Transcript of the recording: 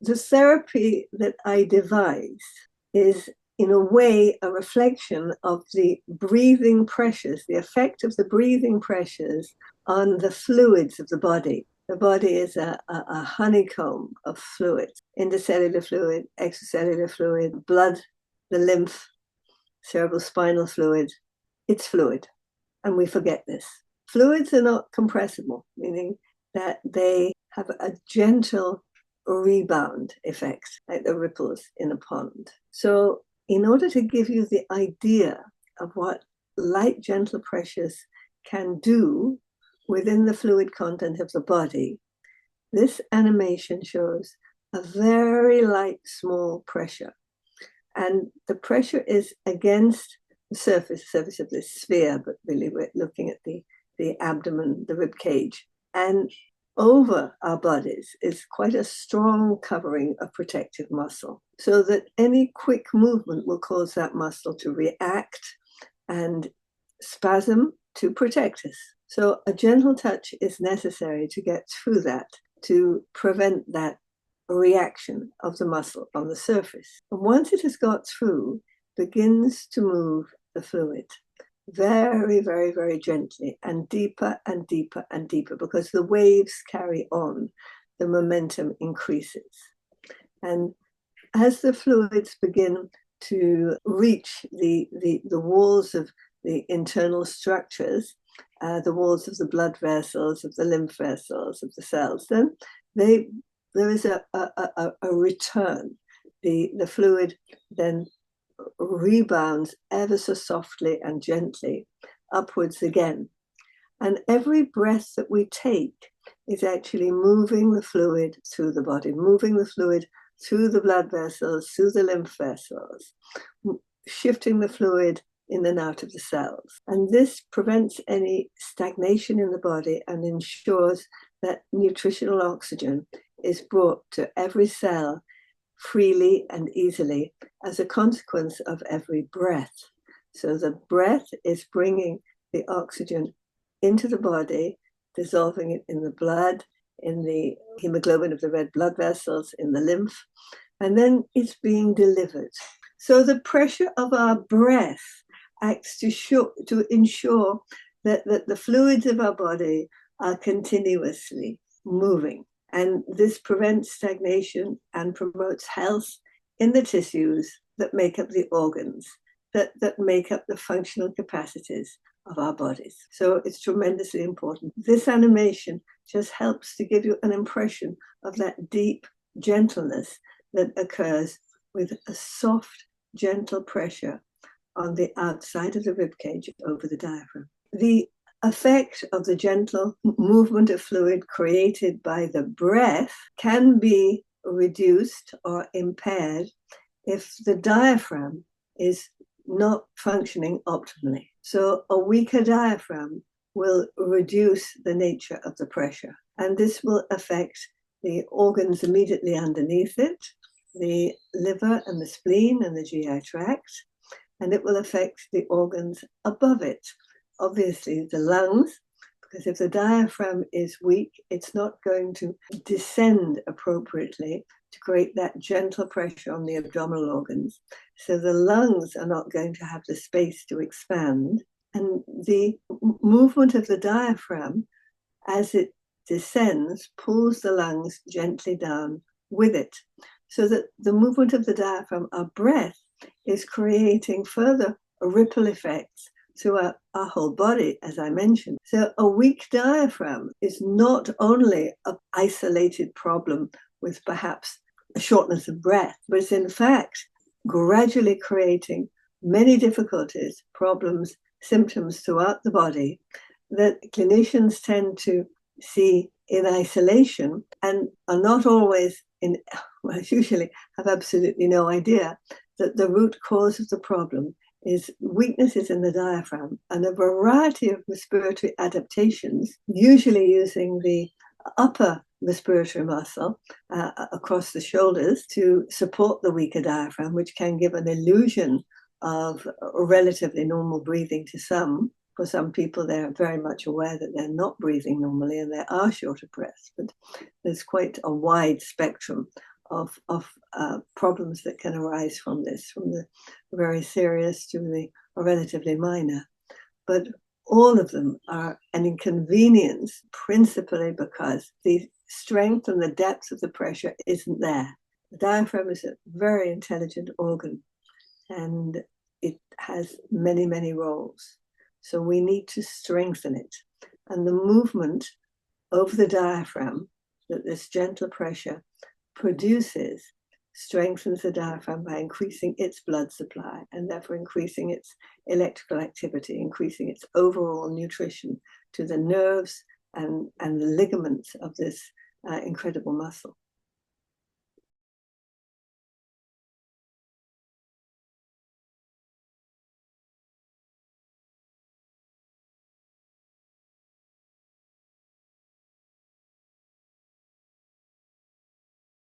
the therapy that I devise is, in a way, a reflection of the breathing pressures, the effect of the breathing pressures on the fluids of the body. The body is a honeycomb of fluids: intercellular fluid, extracellular fluid, blood, the lymph, cerebrospinal fluid. It's fluid, and we forget this. Fluids are not compressible, meaning that they have a gentle rebound effect, like the ripples in a pond. So, in order to give you the idea of what light, gentle pressures can do within the fluid content of the body, this animation shows a very light, small pressure. And the pressure is against the surface of this sphere, but really we're looking at the abdomen, the rib cage. And over our bodies is quite a strong covering of protective muscle, so that any quick movement will cause that muscle to react and spasm to protect us. So a gentle touch is necessary to get through that, to prevent that reaction of the muscle on the surface. And once it has got through, begins to move the fluid very, very, very gently, and deeper and deeper and deeper, because the waves carry on, the momentum increases. And as the fluids begin to reach the walls of the internal structures, the walls of the blood vessels, of the lymph vessels, of the cells, then there is a return. The fluid then rebounds ever so softly and gently upwards again. And every breath that we take is actually moving the fluid through the body, moving the fluid through the blood vessels, through the lymph vessels, shifting the fluid in and out of the cells. And this prevents any stagnation in the body and ensures that nutritional oxygen is brought to every cell freely and easily as a consequence of every breath. So the breath is bringing the oxygen into the body, dissolving it in the blood, in the hemoglobin of the red blood vessels, in the lymph, and then it's being delivered. So the pressure of our breath acts to ensure that the fluids of our body are continuously moving. And this prevents stagnation and promotes health in the tissues that make up the organs, that make up the functional capacities of our bodies. So it's tremendously important. This animation just helps to give you an impression of that deep gentleness that occurs with a soft, gentle pressure on the outside of the ribcage over the diaphragm. The effect of the gentle movement of fluid created by the breath can be reduced or impaired if the diaphragm is not functioning optimally. So a weaker diaphragm will reduce the nature of the pressure, and this will affect the organs immediately underneath it, the liver and the spleen and the GI tract, and it will affect the organs above it. Obviously, the lungs, because if the diaphragm is weak, it's not going to descend appropriately to create that gentle pressure on the abdominal organs. So the lungs are not going to have the space to expand. And the movement of the diaphragm, as it descends, pulls the lungs gently down with it. So that the movement of the diaphragm, our breath, is creating further ripple effects throughout our whole body, as I mentioned. So a weak diaphragm is not only an isolated problem with perhaps a shortness of breath, but it's in fact gradually creating many difficulties, problems, symptoms throughout the body that clinicians tend to see in isolation and are not always usually have absolutely no idea that the root cause of the problem is weaknesses in the diaphragm and a variety of respiratory adaptations, usually using the upper respiratory muscle across the shoulders to support the weaker diaphragm, which can give an illusion of relatively normal breathing to some. For some people, they're very much aware that they're not breathing normally and they are short of breath. But there's quite a wide spectrum of problems that can arise from this, from the very serious to the relatively minor. But all of them are an inconvenience, principally because the strength and the depth of the pressure isn't there. The diaphragm is a very intelligent organ, and it has many, many roles. So we need to strengthen it. And the movement over the diaphragm that this gentle pressure produces strengthens the diaphragm by increasing its blood supply and therefore increasing its electrical activity, increasing its overall nutrition to the nerves and the ligaments of this incredible muscle.